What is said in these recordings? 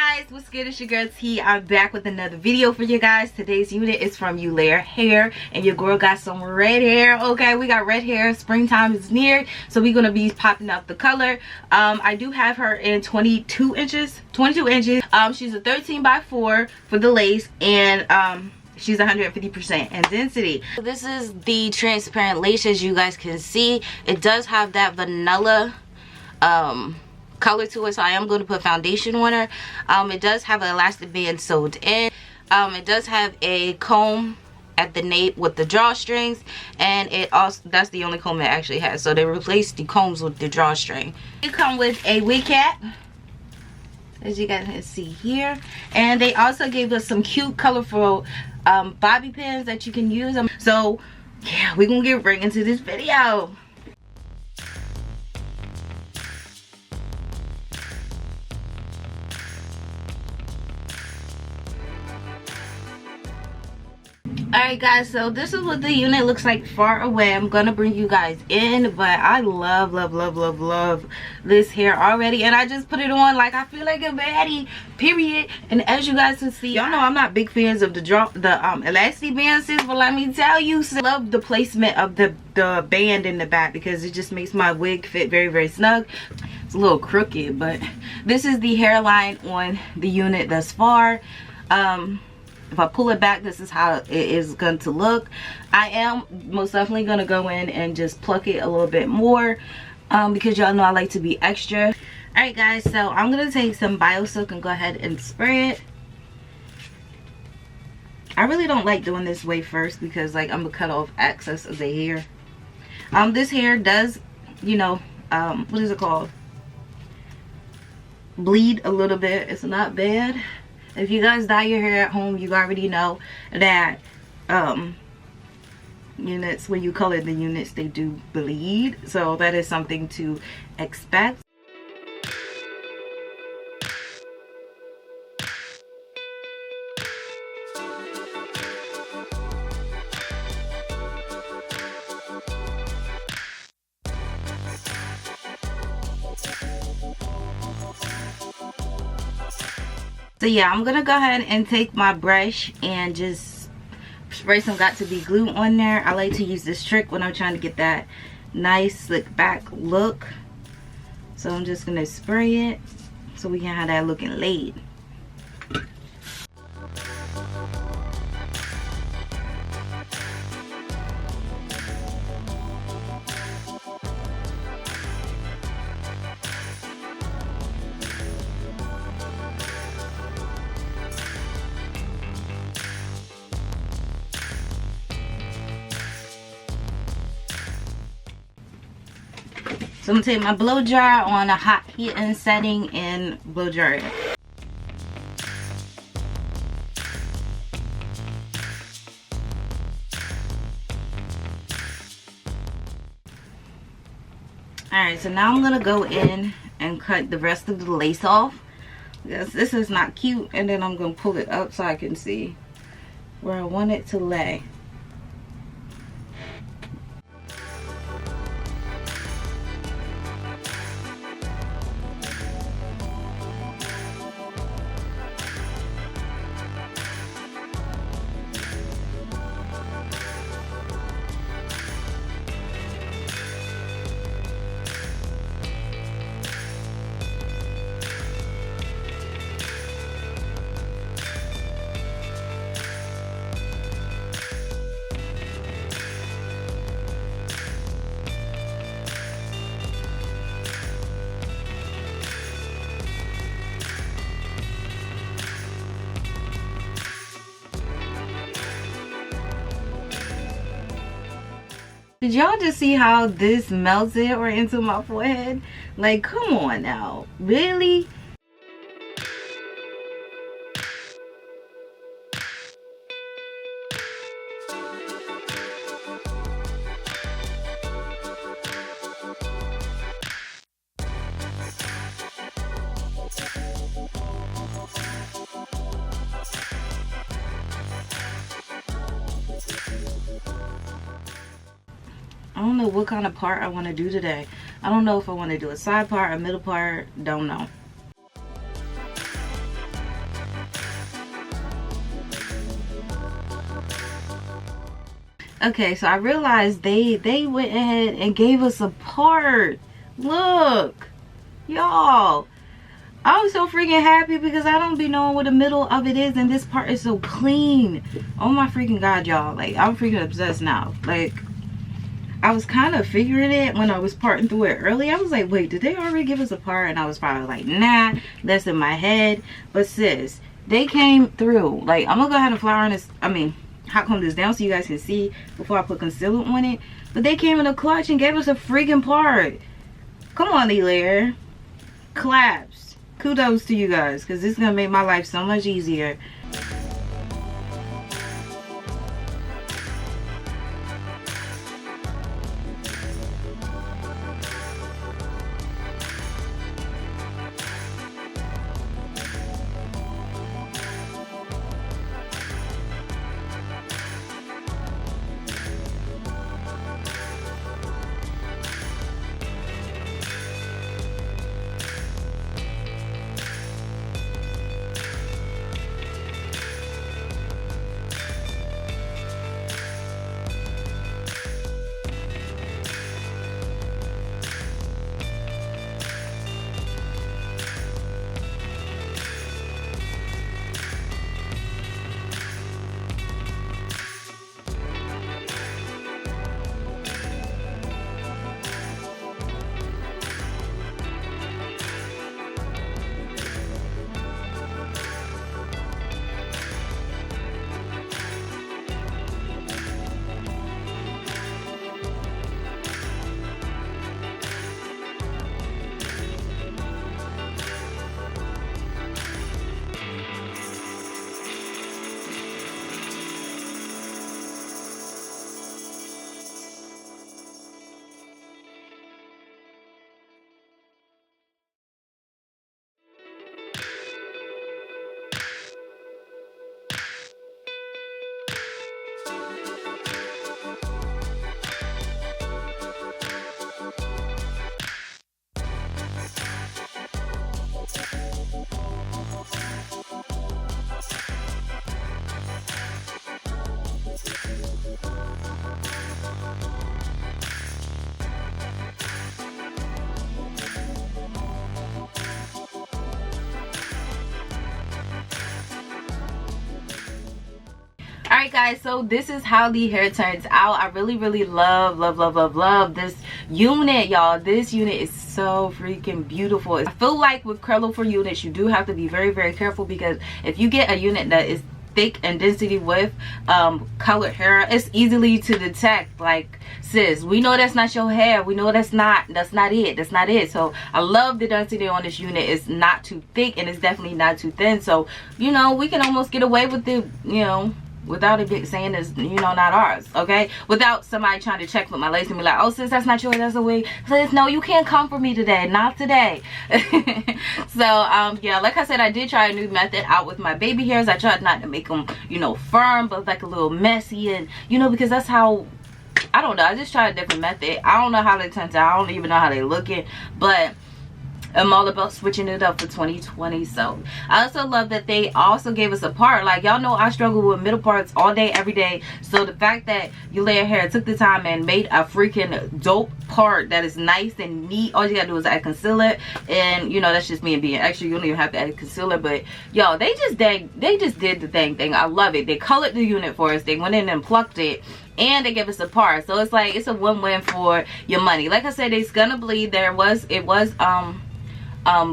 guys, what's good? It's your girl T. I'm back with another video for you guys. Today's unit is from Eullair hair, and your girl got some red hair. Okay, we got red hair. Springtime is near, so we're gonna be popping out the color. I do have her in 22 inches. She's a 13 by 4 for the lace, and she's 150% in density. This is the transparent lace. As you guys can see, it does have that vanilla color to it, so I am going to put foundation on her. It does have an elastic band sewed in. It does have a comb at the nape with the drawstrings, and it also, that's the only comb it actually has, so they replaced the combs with the drawstring. It comes with a wig cap, as you guys can see here, and they also gave us some cute colorful bobby pins that you can use. So yeah, we're gonna get right into this video. Alright guys, so this is what the unit looks like far away. I'm gonna bring you guys in, but I love this hair already, and I just put it on like I feel like a baddie, period. And as you guys can see, y'all know I'm not big fans of the elastic bands, but let me tell you, I love the placement of the band in the back because it just makes my wig fit very snug. It's a little crooked, but this is the hairline on the unit thus far. If I pull it back, this is how it is going to look. I am most definitely going to go in and just pluck it a little bit more because y'all know I like to be extra. Alright guys, so I'm going to take some BioSilk and go ahead and spray it. I really don't like doing this way first because like I'm going to cut off excess of the hair. This hair does, you know, what is it called? Bleed a little bit. It's not bad. If you guys dye your hair at home, you already know that units, when you color the units, they do bleed. So that is something to expect. So yeah, I'm gonna go ahead and take my brush and just spray some got2b glue on there. I like to use this trick when I'm trying to get that nice slick back look. So I'm just gonna spray it so we can have that looking laid. So I'm gonna take my blow dryer on a hot heating setting and blow dry it. Alright, so now I'm gonna go in and cut the rest of the lace off. Because this is not cute, and then I'm gonna pull it up so I can see where I want it to lay. Did y'all just see how this melted right into my forehead? Like, come on now. Really? I don't know what kind of part I want to do today. I don't know if I want to do a side part, a middle part, don't know. Okay, so I realized they went ahead and gave us a part. Look, y'all, I'm so freaking happy because I don't be knowing what the middle of it is, and this part is so clean. Oh my freaking god, y'all. Like, I'm freaking obsessed now. Like, I was kind of figuring it when I was parting through it earlier. I was like, wait, did they already give us a part? And I was probably like, nah, that's in my head. But sis, they came through. Like, I'm gonna go ahead and flour this, hot comb this down so you guys can see before I put concealer on it. But they came in a clutch and gave us a freaking part. Come on, Eullair. Claps. Kudos to you guys, because this is gonna make my life so much easier. Alright guys, so this is how the hair turns out. I really love this unit, y'all. This unit is so freaking beautiful. I feel like with curl for units, you do have to be very careful, because if you get a unit that is thick and density with colored hair, it's easily to detect. Like, sis, we know that's not your hair, we know that's not it. So I love the density on this unit. It's not too thick and it's definitely not too thin, so you know, we can almost get away with it, you know, without it saying it's, you know, not ours, okay? Without somebody trying to check with my lace and be like, oh sis, that's not yours, that's a wig. Sis, no, you can't come for me today, not today. So yeah, like I said, I did try a new method out with my baby hairs. I tried not to make them, you know, firm, but like a little messy, and you know, because that's how, I don't know, I just tried a different method. I don't know how they turn out, I don't even know how they looking, but I'm all about switching it up for 2020. So I also love that they also gave us a part. Like, y'all know I struggle with middle parts all day every day, so the fact that Eullair Hair took the time and made a freaking dope part that is nice and neat. All you gotta do is add concealer, and you know, that's just me and being extra, you don't even have to add concealer. But y'all, they just did the dang thing. I love it. They colored the unit for us, they went in and plucked it, and they gave us a part. So it's like, it's a win-win for your money. Like I said, it's gonna bleed. It was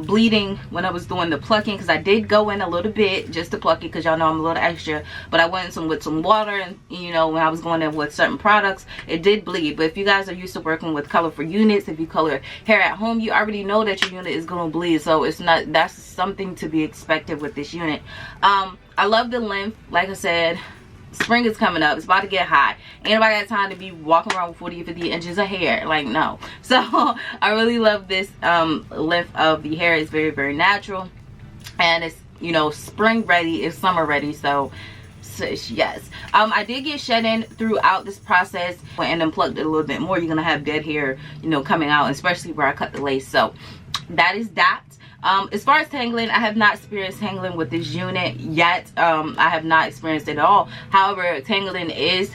bleeding when I was doing the plucking, because I did go in a little bit just to pluck it, because y'all know I'm a little extra, but I went in with some water, and you know, when I was going in with certain products, it did bleed. But if you guys are used to working with color for units, if you color hair at home, you already know that your unit is going to bleed, so it's not, that's something to be expected with this unit. I love the length. Like I said, spring is coming up, it's about to get hot, ain't nobody got time to be walking around with 40 or 50 inches of hair, like, no. So I really love this length of the hair. It's very natural, and it's, you know, spring ready, it's summer ready. So yes, I did get shedding throughout this process, and then plucked it a little bit more. You're gonna have dead hair, you know, coming out, especially where I cut the lace. So that is that. As far as tangling, I have not experienced tangling with this unit yet. I have not experienced it at all. However, tangling is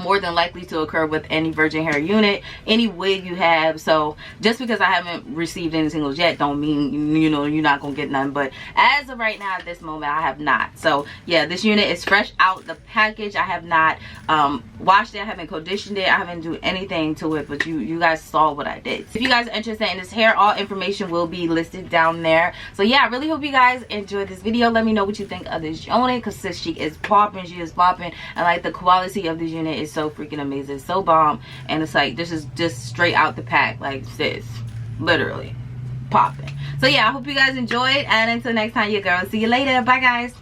more than likely to occur with any virgin hair unit, any wig you have. So just because I haven't received any singles yet don't mean, you know, you're not gonna get none. But as of right now, at this moment, I have not. So yeah, this unit is fresh out the package. I have not washed it, I haven't conditioned it, I haven't do anything to it, but you guys saw what I did. If you guys are interested in this hair, all information will be listed down there. So yeah, I really hope you guys enjoyed this video. Let me know what you think of this unit, because sis, she is popping, and like the quality of this unit is so freaking amazing, so bomb. And it's like, this is just straight out the pack, like sis, literally popping. So yeah, I hope you guys enjoyed, and until next time, your girl, see you later. Bye guys.